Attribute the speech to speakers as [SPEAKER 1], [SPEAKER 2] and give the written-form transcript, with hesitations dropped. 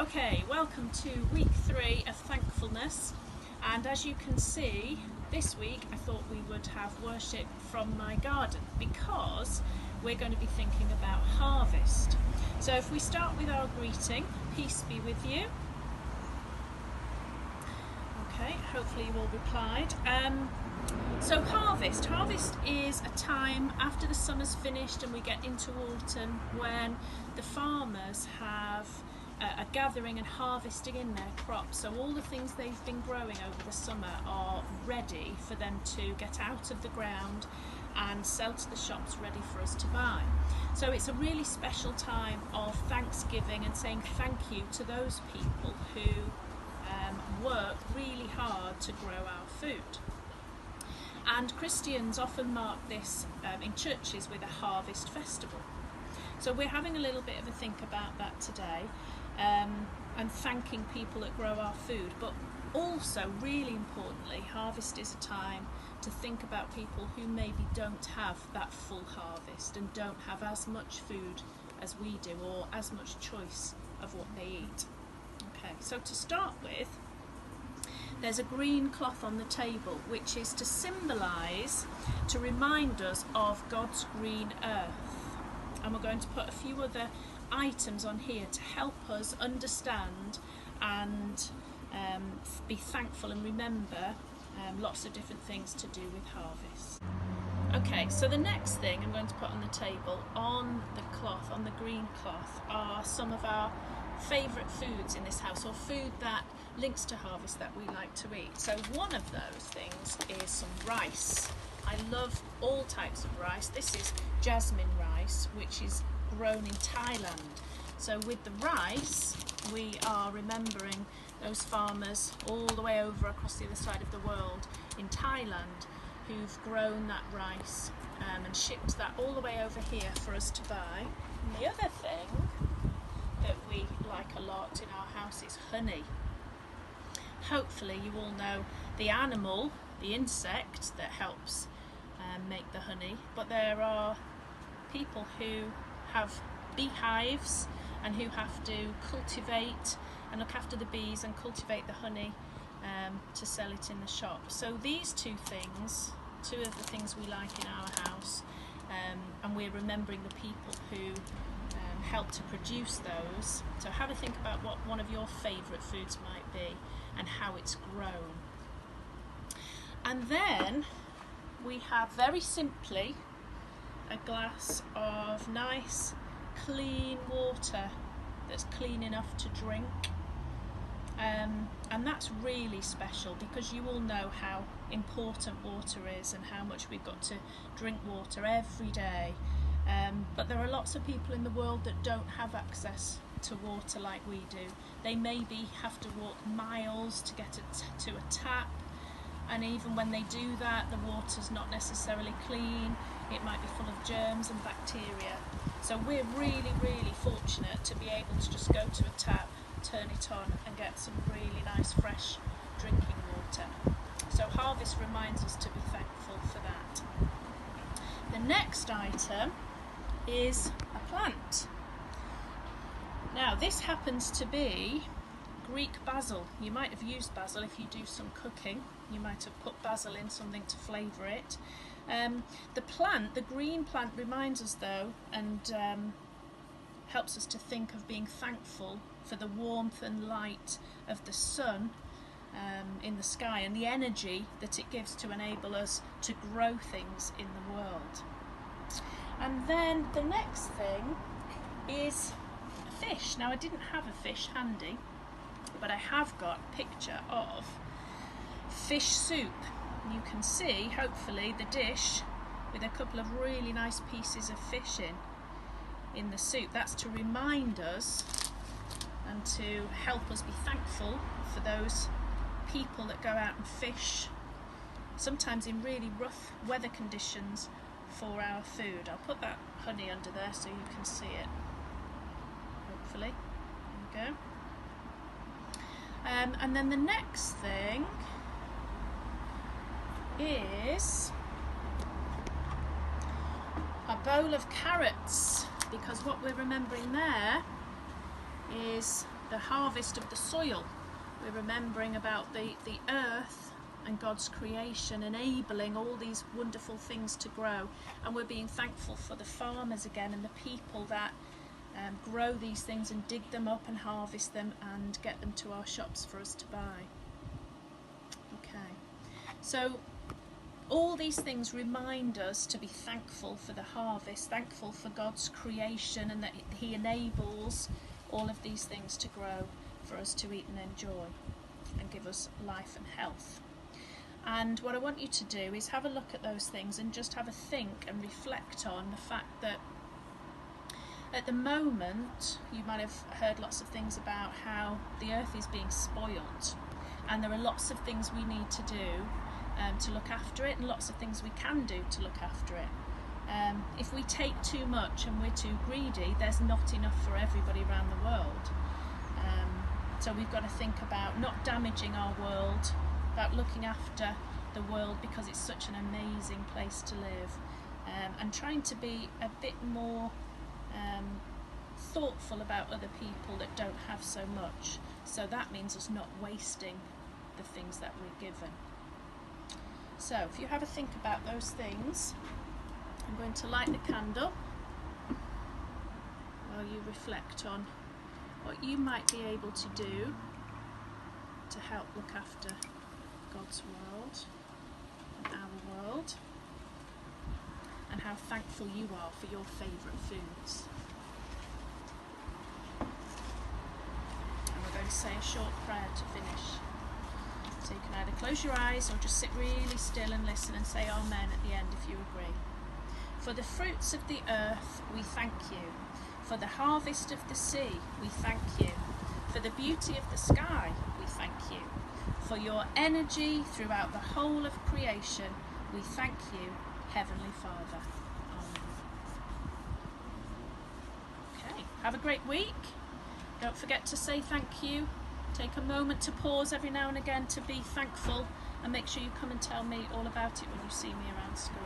[SPEAKER 1] Okay, welcome to week 3 of thankfulness, and as you can see, this week I thought we would have worship from my garden because we're going to be thinking about harvest. So if we start with our greeting, peace be with you. Okay, hopefully you all replied. So harvest is a time after the summer's finished and we get into autumn when the farmers are gathering and harvesting in their crops. So all the things they've been growing over the summer are ready for them to get out of the ground and sell to the shops, ready for us to buy. So it's a really special time of thanksgiving and saying thank you to those people who work really hard to grow our food. And Christians often mark this in churches with a harvest festival. So we're having a little bit of a think about that today, and thanking people that grow our food. But also, really importantly, harvest is a time to think about people who maybe don't have that full harvest and don't have as much food as we do, or as much choice of what they eat. Okay, so to start with, there's a green cloth on the table, which is to symbolise, to remind us of God's green earth. And we're going to put a few other items on here to help us understand and be thankful and remember lots of different things to do with harvest. Okay, so the next thing I'm going to put on the table, on the cloth, on the green cloth, are some of our favourite foods in this house, or food that links to harvest that we like to eat. So one of those things is some rice. I love all types of rice. This is jasmine rice, which is grown in Thailand. So with the rice, we are remembering those farmers all the way over across the other side of the world in Thailand who've grown that rice and shipped that all the way over here for us to buy. And the other thing that we like a lot in our house is honey. Hopefully you all know the animal, the insect that helps make the honey, but there are people who have beehives and who have to cultivate and look after the bees and cultivate the honey to sell it in the shop. So these two things, two of the things we like in our house, and we're remembering the people who help to produce those. So have a think about what one of your favourite foods might be and how it's grown. And then we have, very simply, a glass of nice clean water that's clean enough to drink, and that's really special because you all know how important water is and how much we've got to drink water every day. But there are lots of people in the world that don't have access to water like we do. They maybe have to walk miles to get to a tap, and even when they do that, the water's not necessarily clean. It might be full of germs and bacteria. So we're really, really fortunate to be able to just go to a tap, turn it on, and get some really nice fresh drinking water. So harvest reminds us to be thankful for that. The next item is a plant. Now this happens to be Greek basil. You might have used basil if you do some cooking. You might have put basil in something to flavour it. The plant, the green plant, reminds us though, and helps us to think of being thankful for the warmth and light of the sun in the sky and the energy that it gives to enable us to grow things in the world. And then the next thing is a fish. Now I didn't have a fish handy, but I have got a picture of fish soup. You can see, hopefully, the dish with a couple of really nice pieces of fish in the soup. That's to remind us and to help us be thankful for those people that go out and fish, sometimes in really rough weather conditions, for our food. I'll put that honey under there so you can see it, hopefully. There we go. And then the next thing is a bowl of carrots, because what we're remembering there is the harvest of the soil. We're remembering about the earth and God's creation enabling all these wonderful things to grow, and we're being thankful for the farmers again and the people that grow these things and dig them up and harvest them and get them to our shops for us to buy. Okay, so all these things remind us to be thankful for the harvest, thankful for God's creation, and that He enables all of these things to grow for us to eat and enjoy and give us life and health. And what I want you to do is have a look at those things and just have a think and reflect on the fact that at the moment you might have heard lots of things about how the earth is being spoilt, and there are lots of things we need to do to look after it, and lots of things we can do to look after it. If we take too much and we're too greedy, there's not enough for everybody around the world. So we've got to think about not damaging our world, about looking after the world because it's such an amazing place to live, and trying to be a bit more thoughtful about other people that don't have so much. So that means us not wasting the things that we're given. So if you have a think about those things, I'm going to light the candle while you reflect on what you might be able to do to help look after God's world and our world, and how thankful you are for your favourite foods. And we're going to say a short prayer to finish. So you can either close your eyes or just sit really still and listen and say Amen at the end if you agree. For the fruits of the earth we thank you. For the harvest of the sea we thank you. For the beauty of the sky we thank you. For your energy throughout the whole of creation we thank you, Heavenly Father. Amen. Okay, have a great week. Don't forget to say thank you. Take a moment to pause every now and again to be thankful, and make sure you come and tell me all about it when you see me around school.